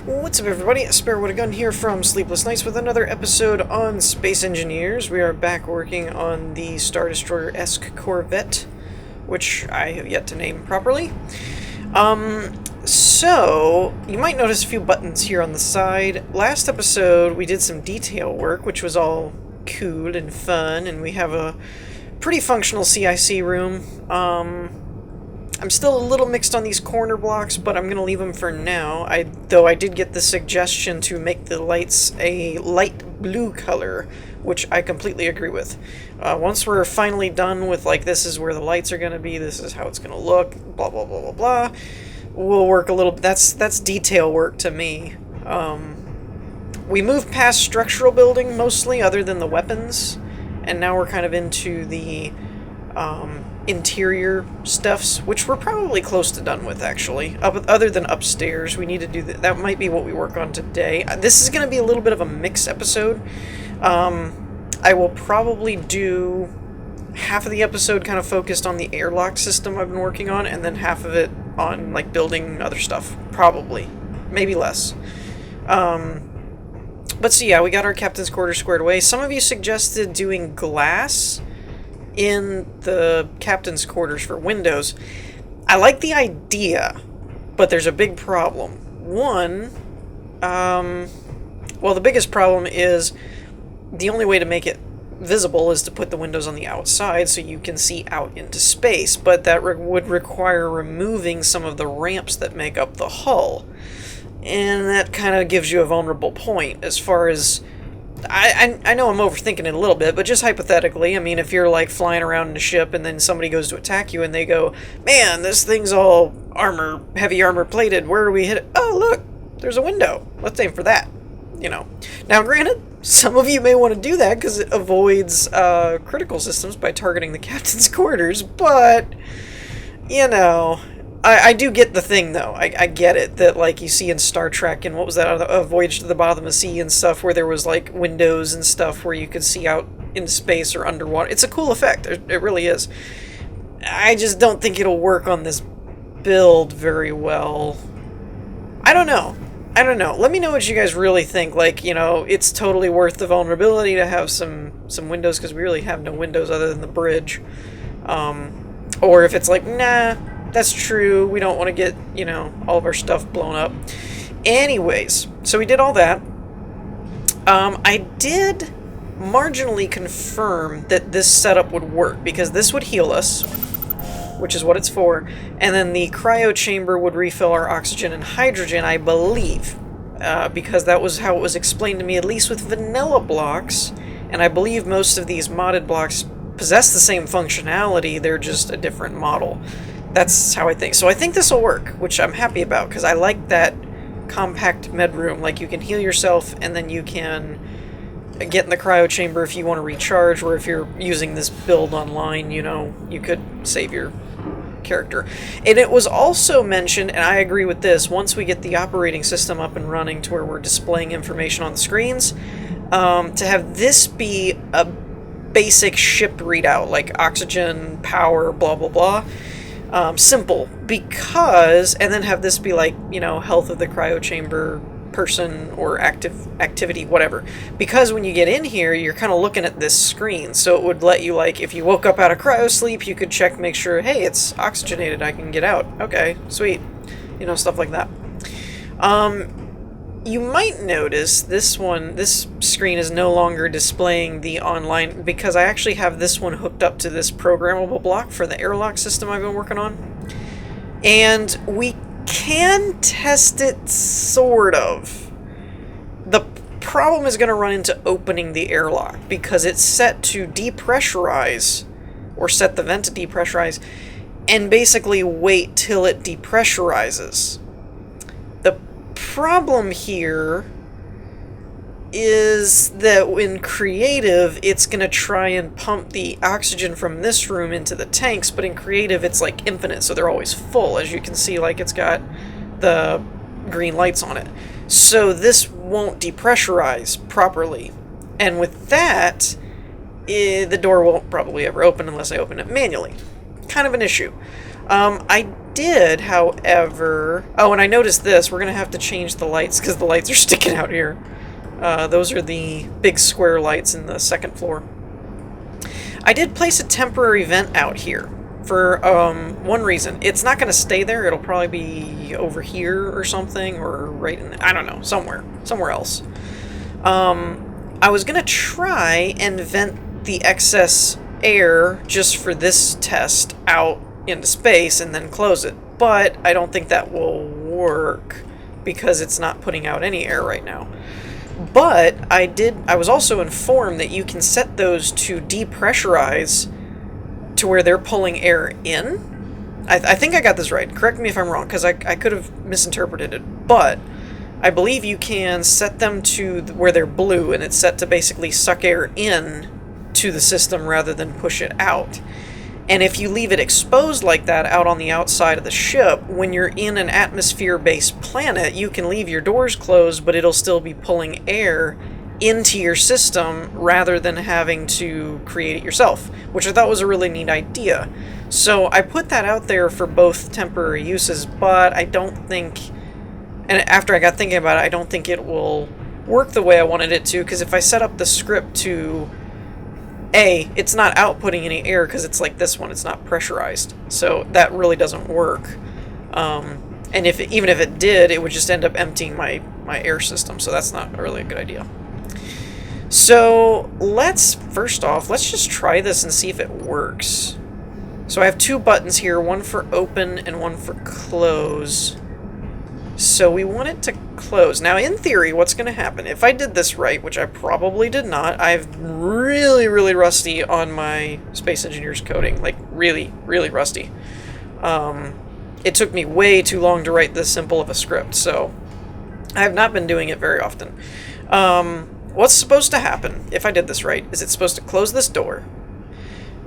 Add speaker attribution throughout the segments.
Speaker 1: What's up, everybody? Spare with a Gun here from Sleepless Nights with another episode on Space Engineers. We are back working on the Star Destroyer-esque Corvette, which I have yet to name properly. So, you might notice a few buttons here on the side. Last episode, we did some detail work, which was all cool and fun, and we have a pretty functional CIC room. I'm still a little mixed on these corner blocks, but I'm going to leave them for now. Though I did get the suggestion to make the lights a light blue color, which I completely agree with. Once we're finally done with, like, this is where the lights are going to be, this is how it's going to look, blah, blah, blah, blah, blah, we'll work a little... That's detail work to me. We moved past structural building, mostly, other than the weapons, and now we're kind of into the... interior stuffs, which we're probably close to done with, actually. Other than upstairs, we need to do that. That might be what we work on today. This is going to be a little bit of a mixed episode. I will probably do half of the episode kind of focused on the airlock system I've been working on, and then half of it on, like, building other stuff. Probably. Maybe less. But so yeah, we got our captain's quarters squared away. Some of you suggested doing glass in the captain's quarters for windows. I like the idea, but there's a big problem. One, well, the biggest problem is the only way to make it visible is to put the windows on the outside so you can see out into space, but that would require removing some of the ramps that make up the hull. And that kind of gives you a vulnerable point as far as... I know I'm overthinking it a little bit, but just hypothetically, I mean, if you're, like, flying around in a ship and then somebody goes to attack you and they go, man, this thing's all heavy armor plated, where do we hit it? Oh, look, there's a window. Let's aim for that, you know. Now, granted, some of you may want to do that because it avoids critical systems by targeting the captain's quarters, but, you know... I do get the thing, though. I get it, that, like, you see in Star Trek, and what was that, A Voyage to the Bottom of the Sea and stuff, where there was, like, windows and stuff where you could see out into space or underwater. It's a cool effect. It really is. I just don't think it'll work on this build very well. I don't know. Let me know what you guys really think. Like, you know, it's totally worth the vulnerability to have some windows, because we really have no windows other than the bridge. Or if it's like, nah... That's true, we don't want to get, you know, all of our stuff blown up. Anyways, so we did all that. I did marginally confirm that this setup would work, because this would heal us, which is what it's for, and then the cryo chamber would refill our oxygen and hydrogen, I believe, because that was how it was explained to me, at least with vanilla blocks, and I believe most of these modded blocks possess the same functionality, they're just a different model. That's how I think. So I think this will work, which I'm happy about, because I like that compact med room. Like, you can heal yourself, and then you can get in the cryo chamber if you want to recharge, or if you're using this build online, you know, you could save your character. And it was also mentioned, and I agree with this, once we get the operating system up and running to where we're displaying information on the screens, to have this be a basic ship readout, like oxygen, power, blah, blah, blah. Simple, because, and then have this be like, you know, health of the cryo chamber person or activity, whatever. Because when you get in here, you're kind of looking at this screen, so it would let you, like, if you woke up out of cryo sleep, you could check, make sure, hey, it's oxygenated, I can get out. Okay, sweet. You know, stuff like that. You might notice this screen is no longer displaying the online, because I actually have this one hooked up to this programmable block for the airlock system I've been working on. And we can test it, sort of. The problem is going to run into opening the airlock, because it's set to depressurize, or set the vent to depressurize, and basically wait till it depressurizes. The problem here is that in creative, it's going to try and pump the oxygen from this room into the tanks, but in creative, it's like infinite, so they're always full. As you can see, like, it's got the green lights on it. So this won't depressurize properly. And with that, the door won't probably ever open unless I open it manually. Kind of an issue. I did, however... Oh, and I noticed this. We're going to have to change the lights because the lights are sticking out here. Those are the big square lights in the second floor. I did place a temporary vent out here for one reason. It's not going to stay there. It'll probably be over here or something, or right in... I don't know, somewhere else. I was going to try and vent the excess air just for this test out into space and then close it, but I don't think that will work because it's not putting out any air right now. But I was also informed that you can set those to depressurize to where they're pulling air in. I think I got this right. Correct me if I'm wrong, because I could have misinterpreted it, but I believe you can set them to where they're blue, and it's set to basically suck air in to the system rather than push it out. And if you leave it exposed like that out on the outside of the ship, when you're in an atmosphere-based planet, you can leave your doors closed, but it'll still be pulling air into your system rather than having to create it yourself, which I thought was a really neat idea. So I put that out there for both temporary uses, but I don't think... And after I got thinking about it, I don't think it will work the way I wanted it to, because if I set up the script to... it's not outputting any air because it's like this one, it's not pressurized. So that really doesn't work. And even if it did, it would just end up emptying my air system, so that's not really a good idea. So first off, let's just try this and see if it works. So I have two buttons here, one for open and one for close. So we want it to close. Now, in theory, what's going to happen, if I did this right, which I probably did not, I'm really, really rusty on my Space Engineers coding. Like, really, really rusty. It took me way too long to write this simple of a script, so I have not been doing it very often. What's supposed to happen, if I did this right, is it's supposed to close this door.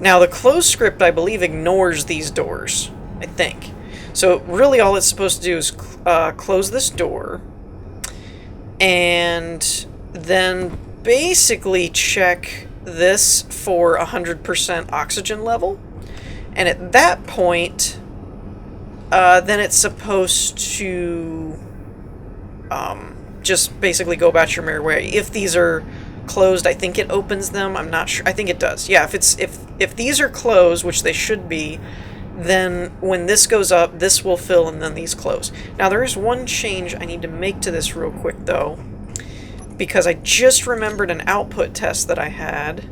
Speaker 1: Now, the close script, I believe, ignores these doors, I think. So really all it's supposed to do is close this door and then basically check this for 100% oxygen level. And at that point, then it's supposed to just basically go about your merry way. If these are closed, I think it opens them. I'm not sure. I think it does. Yeah, if these are closed, which they should be, then when this goes up, this will fill and then these close. Now there is one change I need to make to this real quick though, because I just remembered an output test that I had,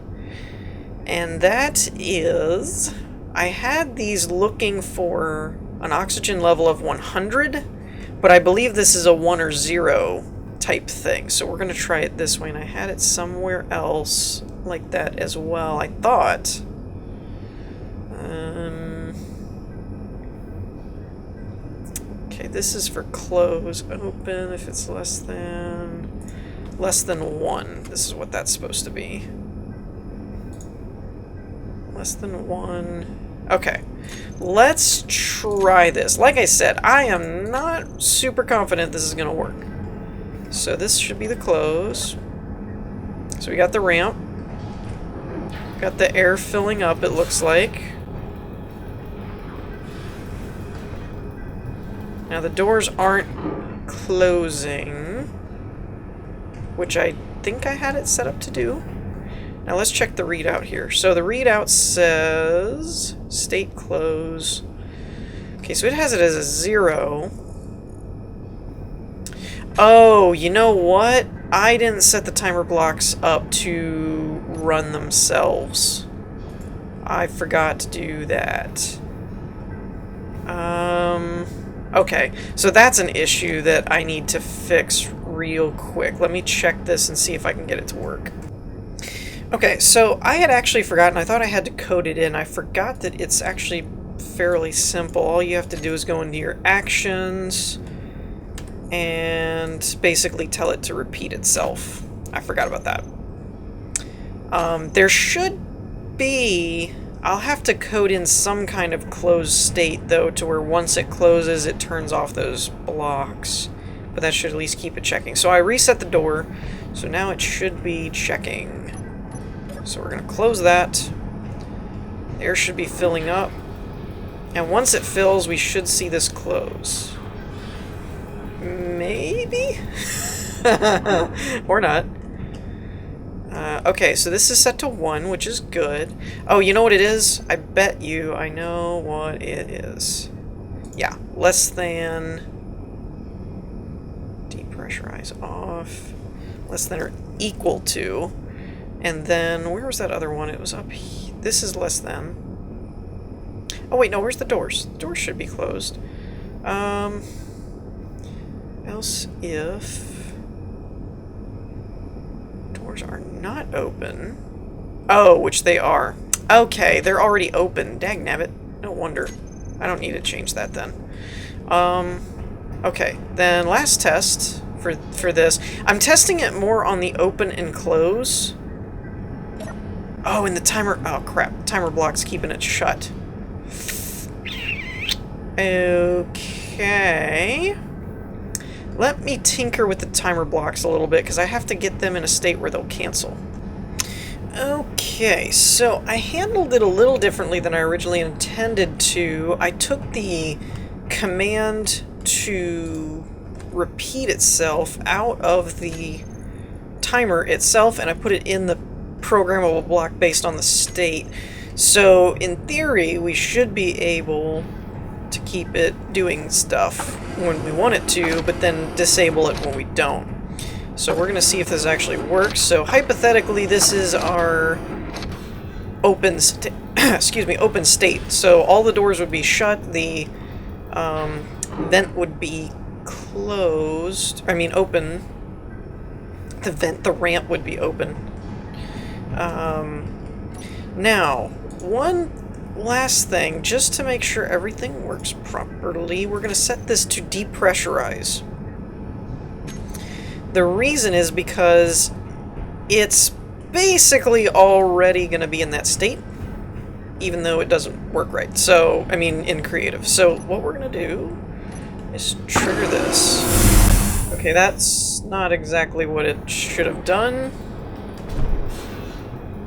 Speaker 1: and that is I had these looking for an oxygen level of 100, but I believe this is a 1 or 0 type thing. So we're going to try it this way, and I had it somewhere else like that as well, I thought. Okay, this is for close, open, if it's less than 1. This is what that's supposed to be. Less than 1. Okay, let's try this. Like I said, I am not super confident this is going to work. So this should be the close. So we got the ramp. Got the air filling up, it looks like. Now the doors aren't closing, which I think I had it set up to do. Now let's check the readout here. So the readout says state close. Okay, so it has it as a 0. Oh, you know what? I didn't set the timer blocks up to run themselves. I forgot to do that. Okay, so that's an issue that I need to fix real quick. Let me check this and see if I can get it to work. Okay, so I had actually forgotten. I thought I had to code it in. I forgot that it's actually fairly simple. All you have to do is go into your actions and basically tell it to repeat itself. I forgot about that. There should be... I'll have to code in some kind of closed state, though, to where once it closes, it turns off those blocks. But that should at least keep it checking. So I reset the door, so now it should be checking. So we're going to close that. Air should be filling up. And once it fills, we should see this close. Maybe? Or not. Okay, so this is set to 1, which is good. Oh, you know what it is? I bet you I know what it is. Yeah, less than... Depressurize off. Less than or equal to. And then, where was that other one? It was up here. This is less than. Oh wait, no, where's the doors? The doors should be closed. Else if... Doors are not open. Oh, which they are. Okay, they're already open. Dagnabbit. No wonder. I don't need to change that then. Okay, then last test for this. I'm testing it more on the open and close. Oh, and the timer... Oh, crap. The timer block's keeping it shut. Okay. Let me tinker with the timer blocks a little bit, because I have to get them in a state where they'll cancel. Okay, so I handled it a little differently than I originally intended to. I took the command to repeat itself out of the timer itself, and I put it in the programmable block based on the state. So, in theory, we should be able to keep it doing stuff when we want it to, but then disable it when we don't. So we're going to see if this actually works. So hypothetically, this is our open open state. So all the doors would be shut, the vent would be closed. I mean open. The ramp would be open. Now, one last thing, just to make sure everything works properly, we're going to set this to depressurize. The reason is because it's basically already going to be in that state, even though it doesn't work right. So, I mean, in creative. So, what we're going to do is trigger this. Okay, that's not exactly what it should have done.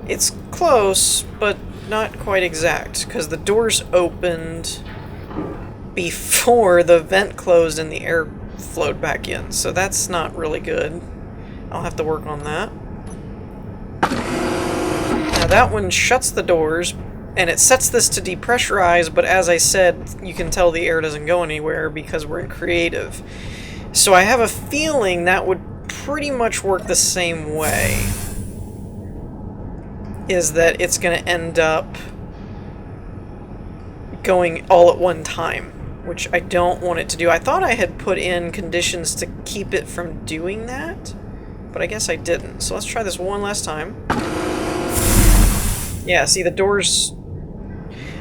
Speaker 1: It's close, but not quite exact, because the doors opened before the vent closed and the air flowed back in, so that's not really good. I'll have to work on that. Now that one shuts the doors, and it sets this to depressurize, but as I said, you can tell the air doesn't go anywhere because we're in creative. So I have a feeling that would pretty much work the same way. Is that it's going to end up going all at one time, which I don't want it to do. I thought I had put in conditions to keep it from doing that, but I guess I didn't. So let's try this one last time. Yeah, see the doors...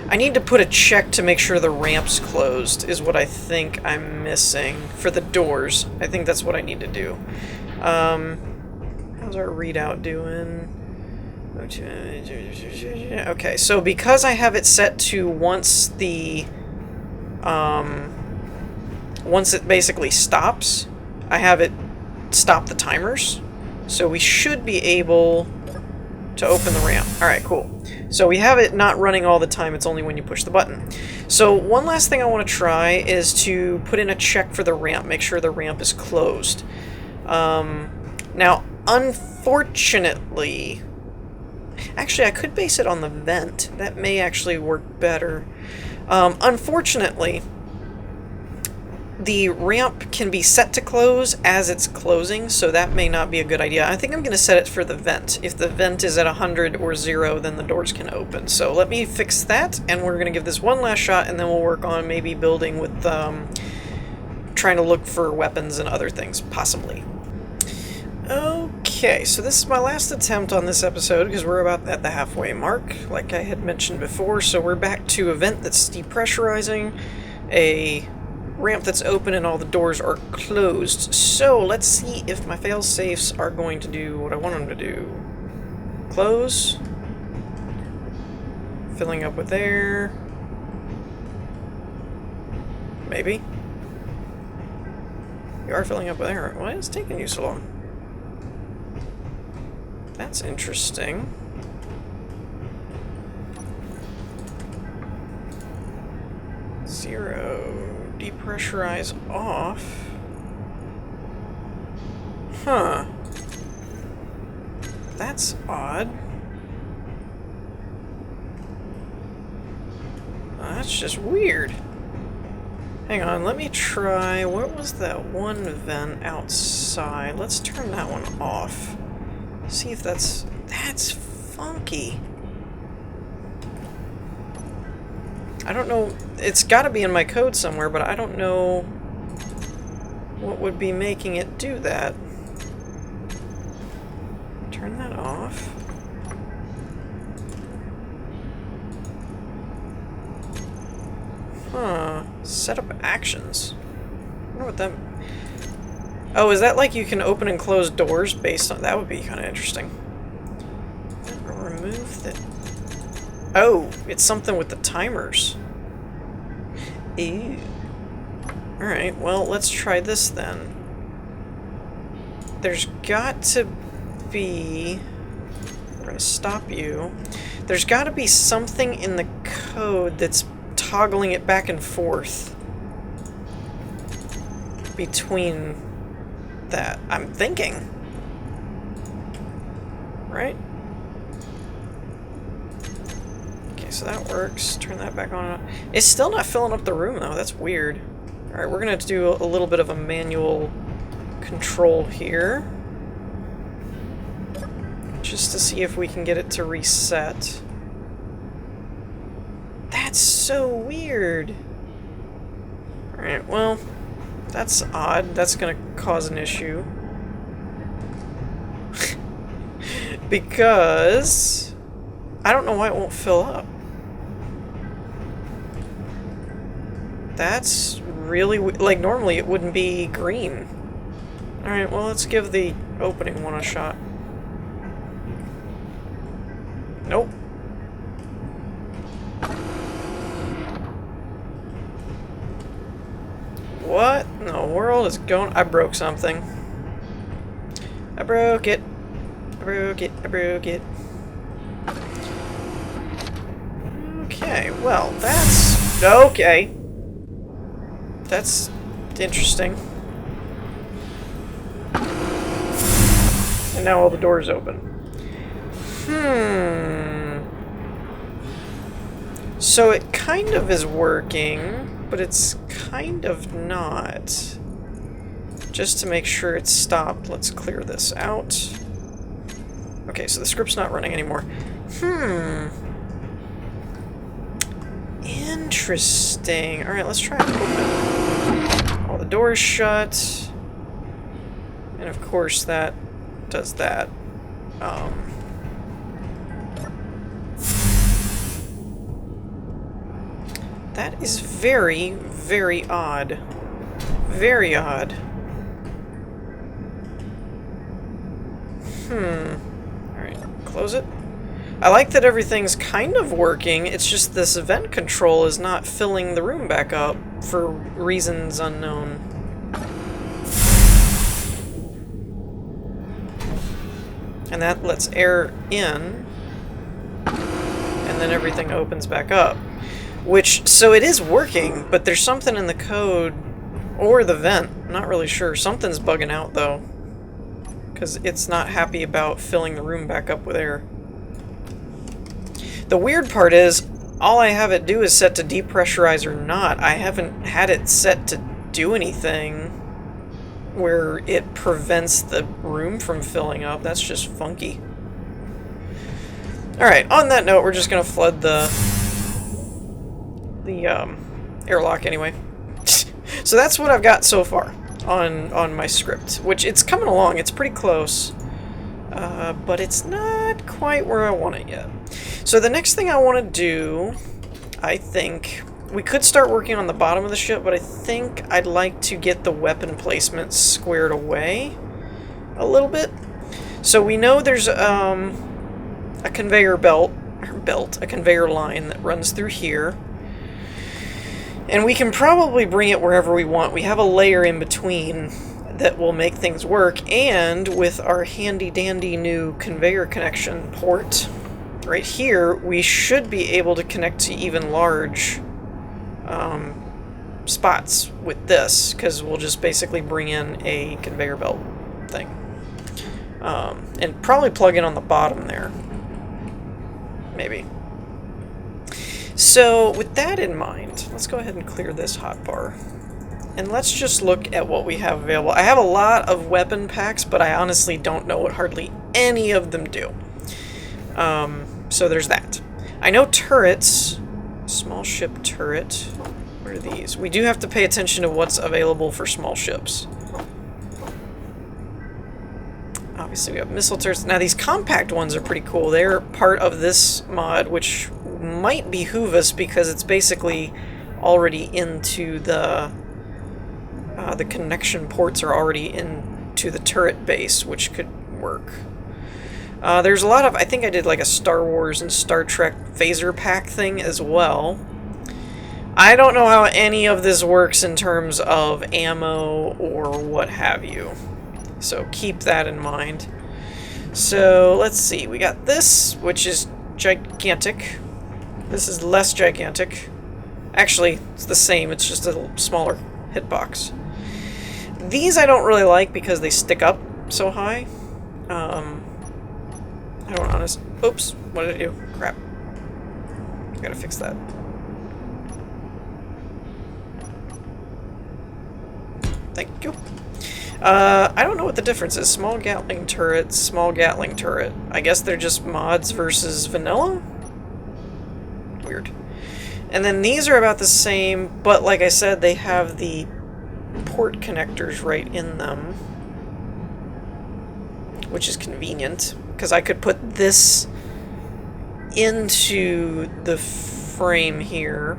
Speaker 1: I need to put a check to make sure the ramp's closed, is what I think I'm missing for the doors. I think that's what I need to do. How's our readout doing? Okay, so because I have it set to once it basically stops, I have it stop the timers. So we should be able to open the ramp. Alright, cool. So we have it not running all the time, it's only when you push the button. So one last thing I want to try is to put in a check for the ramp, make sure the ramp is closed. Now, unfortunately... Actually, I could base it on the vent. That may actually work better. Unfortunately, the ramp can be set to close as it's closing, so that may not be a good idea. I think I'm going to set it for the vent. If the vent is at 100 or 0, then the doors can open. So let me fix that, and we're going to give this one last shot, and then we'll work on maybe building with trying to look for weapons and other things, possibly. Okay, so this is my last attempt on this episode, because we're about at the halfway mark, like I had mentioned before. So we're back to a vent that's depressurizing, a ramp that's open, and all the doors are closed. So let's see if my fail-safes are going to do what I want them to do. Close. Filling up with air. Maybe. You are filling up with air. Why is it taking you so long? That's interesting. 0. Depressurize off. Huh. That's odd. That's just weird. Hang on, let me try... What was that one vent outside? Let's turn that one off. See if that's... That's funky. I don't know... It's gotta be in my code somewhere, but I don't know what would be making it do that. Turn that off. Huh. Set up actions. I wonder what that... Oh, is that like you can open and close doors based on... That would be kind of interesting. Remove the... Oh, it's something with the timers. Ew. Alright, well, let's try this then. There's got to be... We're gonna stop you. There's got to be something in the code that's toggling it back and forth between that. I'm thinking. Right? Okay, so that works. Turn that back on. It's still not filling up the room, though. That's weird. Alright, we're gonna have to do a little bit of a manual control here. Just to see if we can get it to reset. That's so weird. Alright, well, that's odd. That's gonna cause an issue. Because... I don't know why it won't fill up. That's really... Like, normally it wouldn't be green. Alright, well, let's give the opening one a shot. Nope. What in the world is going... I broke something. I broke it. I broke it. I broke it. Okay, well, that's... Okay. That's interesting. And now all the doors open. So it kind of is working, but it's kind of not. Just to make sure it's stopped, let's clear this out. Okay, so the script's not running anymore. Interesting. Alright, let's try and open all the doors shut. And of course that does that. That is very, very odd. Very odd. Alright, close it. I like that everything's kind of working, it's just this event control is not filling the room back up for reasons unknown. And that lets air in, and then everything opens back up. Which, so it is working, but there's something in the code, or the vent, I'm not really sure. Something's bugging out, though. Because it's not happy about filling the room back up with air. The weird part is, all I have it do is set to depressurize or not. I haven't had it set to do anything where it prevents the room from filling up. That's just funky. Alright, on that note, we're just going to flood the airlock anyway. So that's what I've got so far on my script, which it's coming along, it's pretty close, but it's not quite where I want it yet. So the next thing I want to do, I think, we could start working on the bottom of the ship, but I think I'd like to get the weapon placement squared away a little bit. So we know there's a conveyor a conveyor line that runs through here. And we can probably bring it wherever we want. We have a layer in between that will make things work, and with our handy-dandy new conveyor connection port right here, we should be able to connect to even large spots with this, because we'll just basically bring in a conveyor belt thing. And probably plug in on the bottom there. Maybe. So, with that in mind, let's go ahead and clear this hotbar. And let's just look at what we have available. I have a lot of weapon packs, but I honestly don't know what hardly any of them do. So there's that. I know turrets. Small ship turret. What are these? We do have to pay attention to what's available for small ships. Obviously we have missile turrets. Now these compact ones are pretty cool. They're part of this mod, which might behoove us because it's basically already into the connection ports are already into the turret base, which could work. There's a lot of, I think I did like a Star Wars and Star Trek phaser pack thing as well. I don't know how any of this works in terms of ammo or what have you. So keep that in mind. So let's see, we got this, which is gigantic. This is less gigantic. Actually, it's the same, it's just a little smaller hitbox. These I don't really like because they stick up so high. I don't honest. Oops, what did I do? Crap. I gotta fix that. Thank you. I don't know what the difference is. Small Gatling turret, small Gatling turret. I guess they're just mods versus vanilla? Weird. And then these are about the same, but like I said, they have the port connectors right in them, which is convenient, because I could put this into the frame here,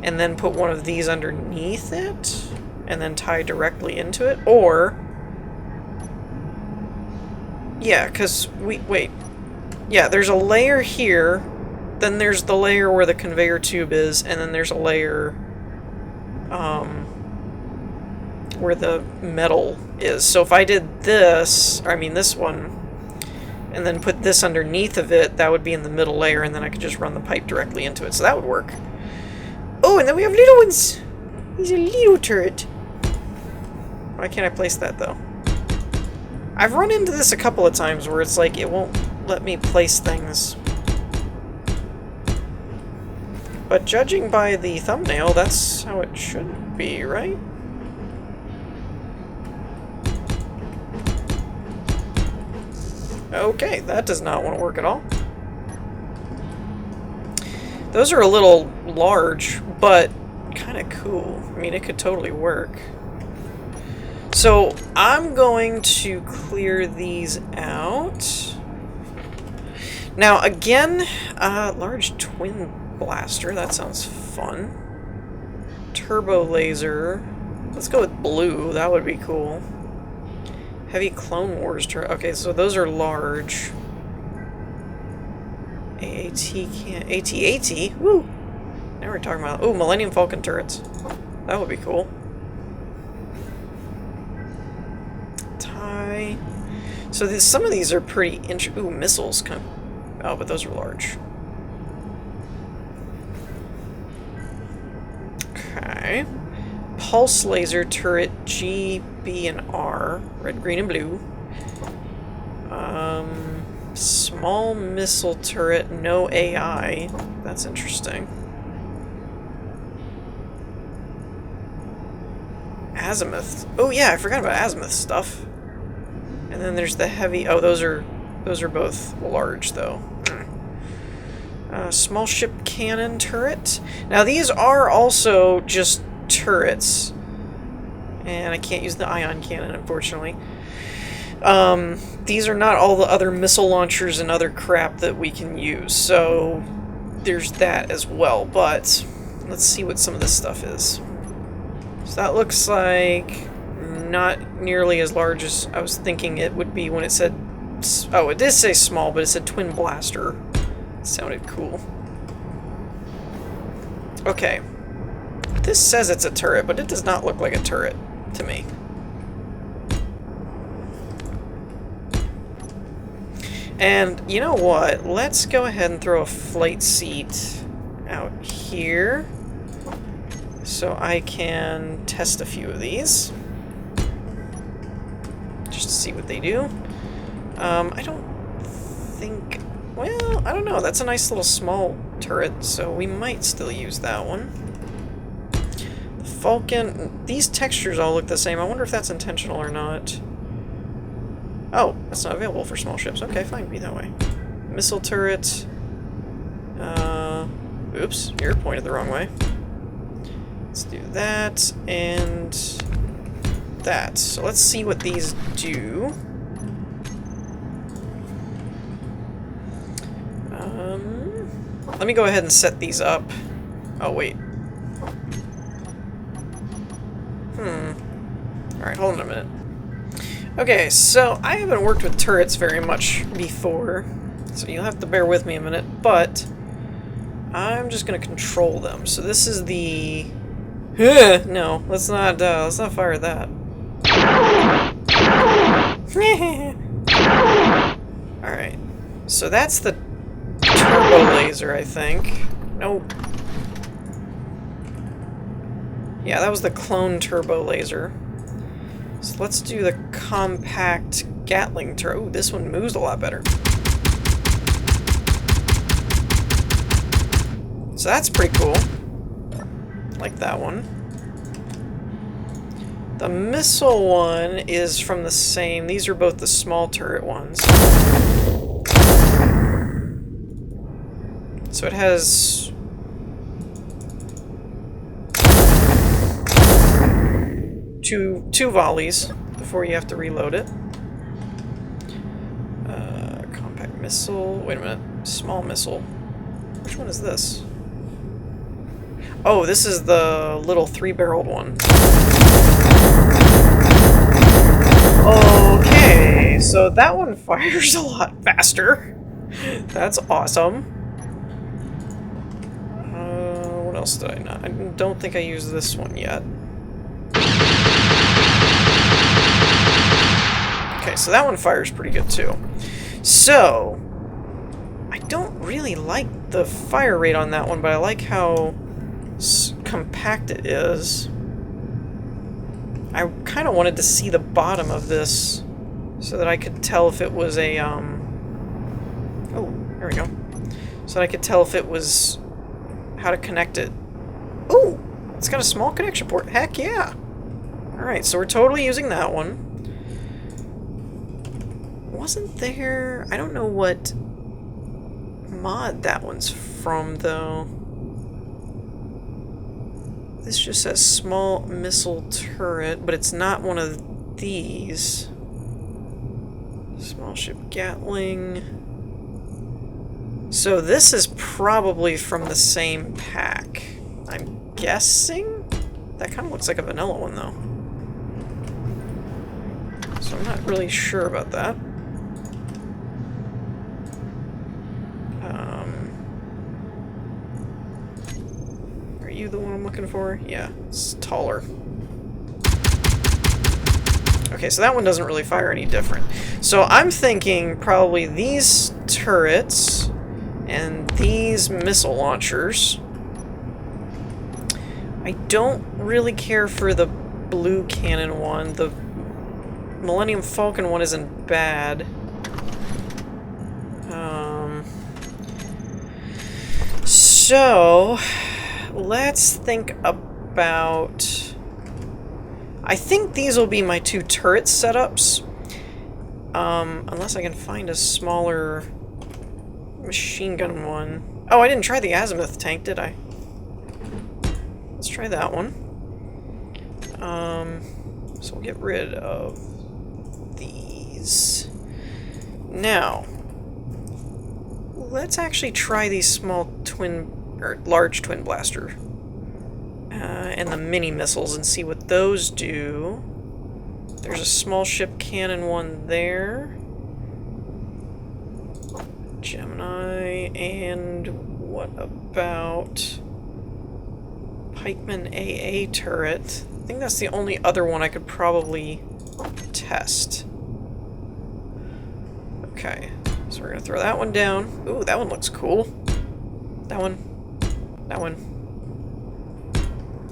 Speaker 1: and then put one of these underneath it, and then tie directly into it, or... yeah, because wait. Yeah, there's a layer here, then there's the layer where the conveyor tube is, and then there's a layer where the metal is. So if I did this, or I mean this one, and then put this underneath of it, that would be in the middle layer, and then I could just run the pipe directly into it. So that would work. Oh, and then we have little ones! He's a little turret. Why can't I place that, though? I've run into this a couple of times where it's like, it won't let me place things. But judging by the thumbnail, that's how it should be, right? Okay, that does not want to work at all. Those are a little large, but kind of cool. I mean, it could totally work. So, I'm going to clear these out. Now, again, large twin blaster, that sounds fun. Turbo laser. Let's go with blue, that would be cool. Heavy Clone Wars turret. Okay, so those are large. AT-AT. Woo! Now we're talking about... ooh, Millennium Falcon turrets. That would be cool. TIE. So some of these are pretty ooh, missiles. Oh, but those are large. Okay. Pulse laser turret G, B, and R. Red, green, and blue. Small missile turret, no AI. That's interesting. Azimuth. Oh yeah, I forgot about azimuth stuff. And then there's the heavy... oh, those are both large, though. Small ship cannon turret. Now, these are also just turrets. And I can't use the ion cannon, unfortunately. These are not all the other missile launchers and other crap that we can use. So, there's that as well. But, let's see what some of this stuff is. So that looks like not nearly as large as I was thinking it would be when it said... oh, it did say small, but it said twin blaster. It sounded cool. Okay. This says it's a turret, but it does not look like a turret to me. And you know what? Let's go ahead and throw a flight seat out here. So I can test a few of these. Just to see what they do. I don't think... Well, I don't know. That's a nice little small turret, so we might still use that one. The Falcon... These textures all look the same. I wonder if that's intentional or not. Oh, that's not available for small ships. Okay, fine. Be that way. Missile turret. Oops. You're pointed the wrong way. Let's do that, and that. So let's see what these do. Let me go ahead and set these up. Oh, wait. Alright, hold on a minute. Okay, so I haven't worked with turrets very much before, so you'll have to bear with me a minute, but I'm just gonna control them. So this is the... No, let's not fire that. Alright, so that's the turbo laser, I think. Nope. Yeah, that was the clone turbo laser. So let's do the compact Gatling turret. Ooh, this one moves a lot better. So that's pretty cool. Like that one. The missile one is from the same. These are both the small turret ones. So it has... two volleys before you have to reload it. Compact missile. Wait a minute. Small missile. Which one is this? Oh, this is the little 3-barreled one. Okay, so that one fires a lot faster. That's awesome. What else did I not? I don't think I used this one yet. Okay, so that one fires pretty good too. So, I don't really like the fire rate on that one, but I like how compact it is. I kind of wanted to see the bottom of this so that I could tell if it was a, oh, there we go. So that I could tell if it was how to connect it. Ooh, it's got a small connection port. Heck yeah. Alright, so we're totally using that one. Wasn't there... I don't know what mod that one's from, though. This just says small missile turret, but it's not one of these. Small ship Gatling. So this is probably from the same pack. I'm guessing? That kind of looks like a vanilla one, though. So I'm not really sure about that. Are you the one I'm looking for? Yeah, it's taller. Okay, so that one doesn't really fire any different. So I'm thinking probably these turrets and these missile launchers. I don't really care for the blue cannon one. The Millennium Falcon one isn't bad. So, let's think about... I think these will be my two turret setups. Unless I can find a smaller machine gun one. Oh, I didn't try the azimuth tank, did I? Let's try that one. So we'll get rid of these. Now, let's actually try these small twin, or large twin blaster. And the mini missiles and see what those do. There's a small ship cannon one there. Gemini, and what about Pikeman AA turret? I think that's the only other one I could probably test. Okay, so we're gonna throw that one down. Ooh, that one looks cool. That one. That one.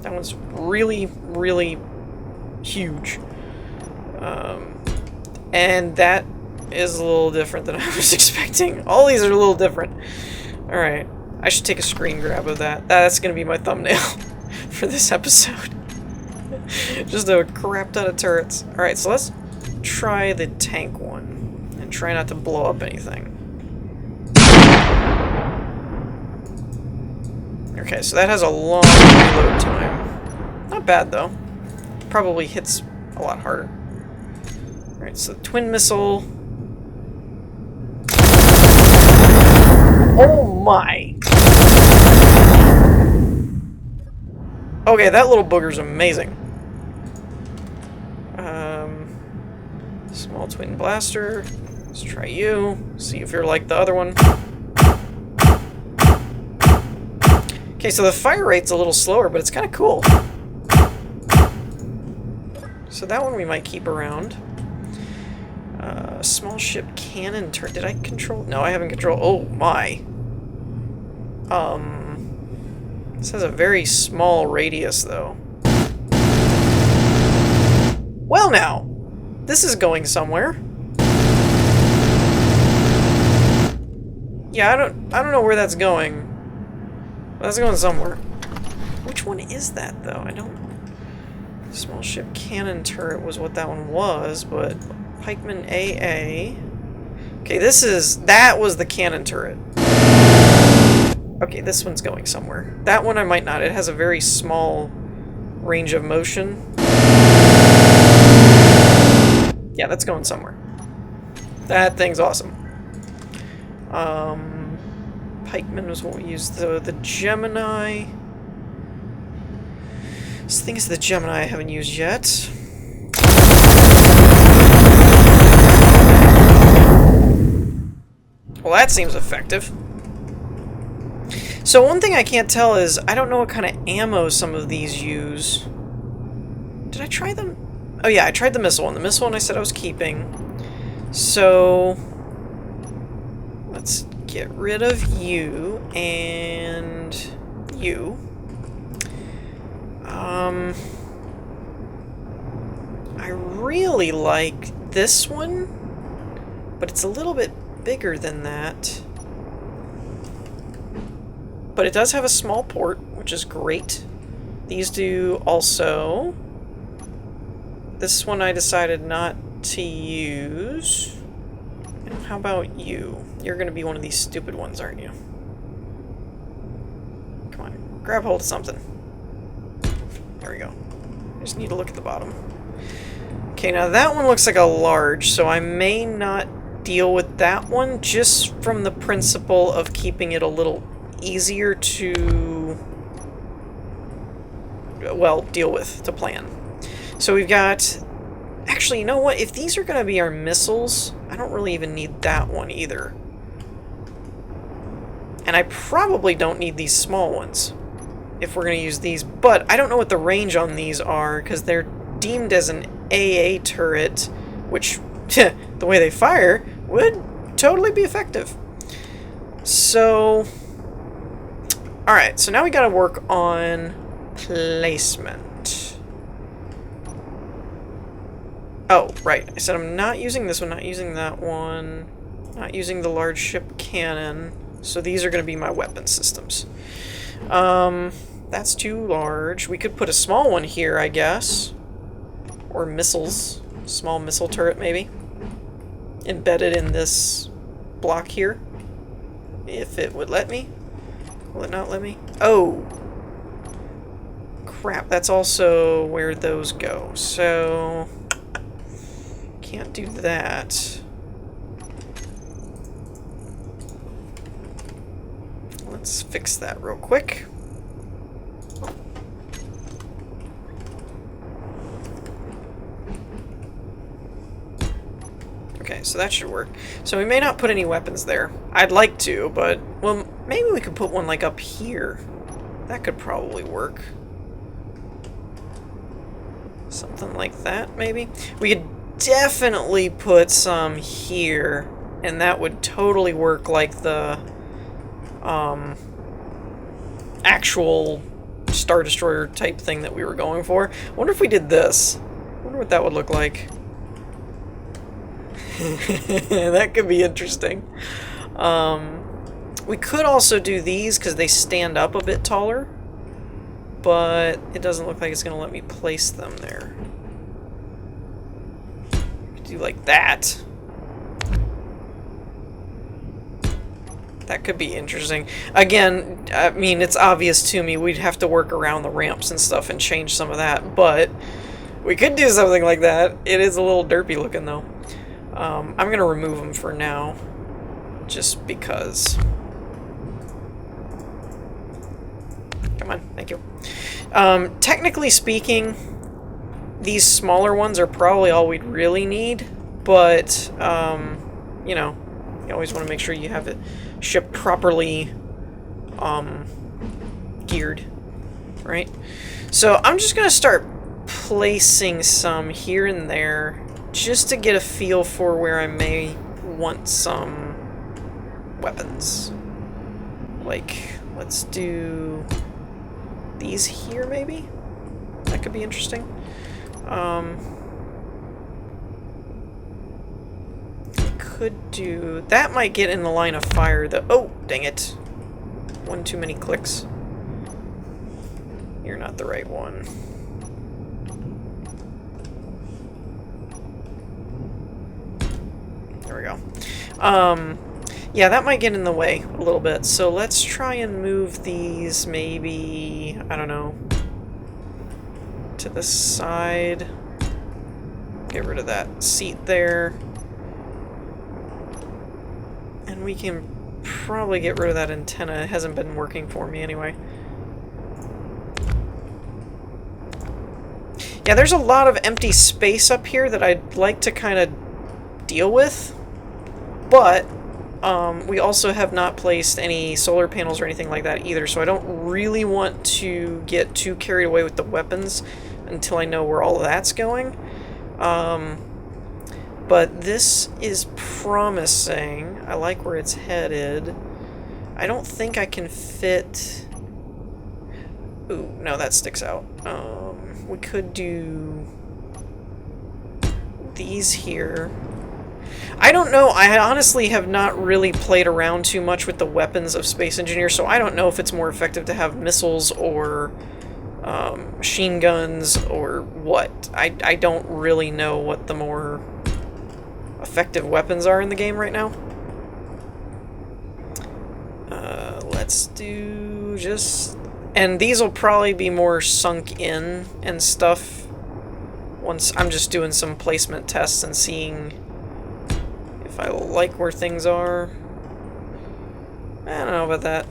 Speaker 1: That one's really, really huge. And that is a little different than I was expecting. All these are a little different. Alright. I should take a screen grab of that. That's going to be my thumbnail for this episode. Just a crap ton of turrets. Alright, so let's try the tank one. And try not to blow up anything. Okay, so that has a long reload time. Not bad, though. Probably hits a lot harder. Alright, so twin missile. Oh my! Okay, that little booger's amazing. Small twin blaster. Let's try you. See if you're like the other one. Okay, so the fire rate's a little slower, but it's kind of cool. So that one we might keep around. Small ship cannon turret. Did I control? No, I haven't controlled. Oh my. This has a very small radius, though. Well, now, this is going somewhere. Yeah, I don't know where that's going. That's going somewhere. Which one is that, though? I don't... Small ship cannon turret was what that one was, but... Pikeman AA... Okay, that was the cannon turret. Okay, this one's going somewhere. That one I might not. It has a very small range of motion. Yeah, that's going somewhere. That thing's awesome. Pikeman was what we used. The Gemini... This thing is the Gemini I haven't used yet. Well, that seems effective. So one thing I can't tell is, I don't know what kind of ammo some of these use. Did I try them? Oh yeah, I tried the missile one. The missile one I said I was keeping. So... let's get rid of you, and... you. I really like this one, but it's a little bit bigger than that. But it does have a small port, which is great. These do also. This one I decided not to use. And how about you? You're going to be one of these stupid ones, aren't you? Come on, grab hold of something. There we go. I just need to look at the bottom. Okay, now that one looks like a large, so I may not deal with that one, just from the principle of keeping it a little easier to, well, deal with, to plan. So we've got... Actually, you know what? If these are going to be our missiles, I don't really even need that one either. And I probably don't need these small ones if we're going to use these. But I don't know what the range on these are, because they're deemed as an AA turret, which, the way they fire, would totally be effective. So... Alright, so now we gotta work on placement. Oh, right. I said I'm not using this one, not using that one, not using the large ship cannon. So these are gonna be my weapon systems. That's too large. We could put a small one here, I guess. Or missiles. Small missile turret, maybe. Embedded in this block here. If it would let me. Will it not let me? Oh! Crap, that's also where those go. So... can't do that. Let's fix that real quick. Okay, so that should work. So we may not put any weapons there. I'd like to, but... well, maybe we could put one, like, up here. That could probably work. Something like that, maybe? We could definitely put some here, and that would totally work like the, actual Star Destroyer type thing that we were going for. I wonder if we did this. I wonder what that would look like. That could be interesting. We could also do these because they stand up a bit taller, but it doesn't look like it's going to let me place them there. Do like that. That could be interesting. Again, I mean, it's obvious to me we'd have to work around the ramps and stuff and change some of that, but we could do something like that. It is a little derpy looking, though. I'm going to remove them for now, just because. Come on, thank you. Technically speaking, these smaller ones are probably all we'd really need, but, you know, you always want to make sure you have it shipped properly, geared, right? So I'm just going to start placing some here and there, just to get a feel for where I may want some weapons. Like, let's do these here, maybe? That could be interesting. Could do... That might get in the line of fire, though. Oh, dang it. One too many clicks. You're not the right one. There we go. Yeah, that might get in the way a little bit. So let's try and move these maybe, I don't know, to the side. Get rid of that seat there. And we can probably get rid of that antenna. It hasn't been working for me anyway. Yeah, there's a lot of empty space up here that I'd like to kind of deal with. But we also have not placed any solar panels or anything like that either, so I don't really want to get too carried away with the weapons until I know where all of that's going. But this is promising. I like where it's headed. I don't think I can fit... Ooh, no, that sticks out. We could do these here. I don't know. I honestly have not really played around too much with the weapons of Space Engineer, so I don't know if it's more effective to have missiles or machine guns or what. I don't really know what the more effective weapons are in the game right now. Let's do just... And these will probably be more sunk in and stuff once I'm just doing some placement tests and seeing if I like where things are. I don't know about that.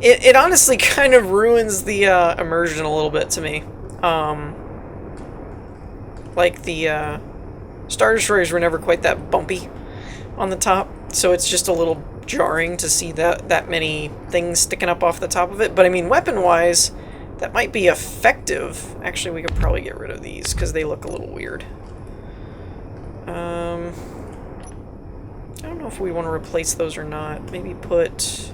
Speaker 1: It honestly kind of ruins the immersion a little bit to me. Like the Star Destroyers were never quite that bumpy on the top, so it's just a little jarring to see that many things sticking up off the top of it. But I mean, weapon-wise, that might be effective. Actually, we could probably get rid of these because they look a little weird. I don't know if we want to replace those or not. Maybe put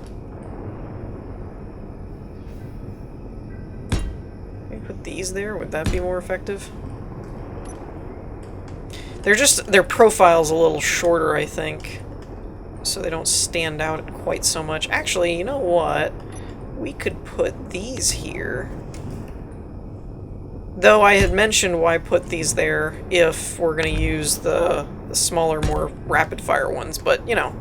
Speaker 1: these there. Would that be more effective? Their profile's a little shorter, I think, so they don't stand out quite so much. Actually, you know what? We could put these here. Though I had mentioned why put these there if we're going to use the smaller, more rapid-fire ones, but, you know.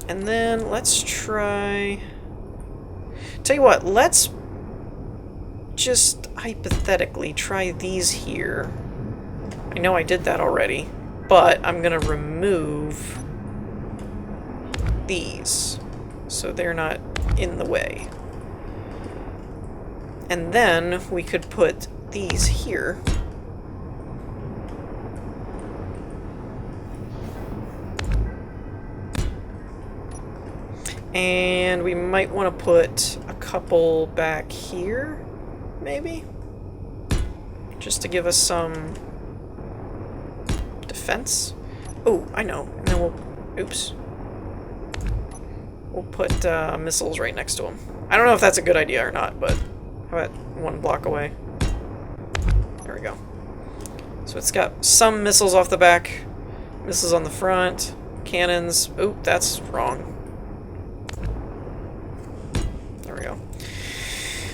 Speaker 1: And then let's try... Tell you what, let's just hypothetically try these here. I know I did that already, but I'm going to remove these so they're not in the way. And then we could put these here. And we might want to put a couple back here, maybe? Just to give us some defense. Oh, I know. And then we'll... Oops. we'll put missiles right next to them. I don't know if that's a good idea or not, but how about 1 block away? There we go. So it's got some missiles off the back, missiles on the front, cannons. Oop, that's wrong. There we go.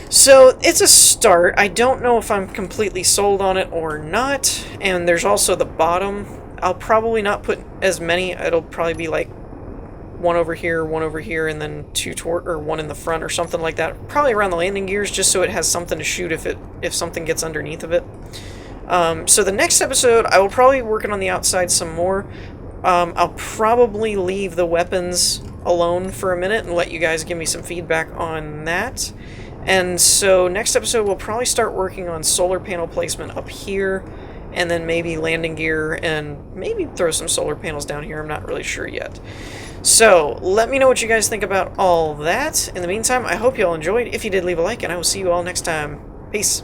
Speaker 1: So it's a start. I don't know if I'm completely sold on it or not. And there's also the bottom. I'll probably not put as many. It'll probably be like 1 over here, and then 2 toward, or 1 in the front or something like that. Probably around the landing gears, just so it has something to shoot if something gets underneath of it. So the next episode, I will probably be working on the outside some more. I'll probably leave the weapons alone for a minute and let you guys give me some feedback on that. And so next episode, we'll probably start working on solar panel placement up here, and then maybe landing gear, and maybe throw some solar panels down here. I'm not really sure yet. So, let me know what you guys think about all that. In the meantime, I hope you all enjoyed. If you did, leave a like, and I will see you all next time. Peace.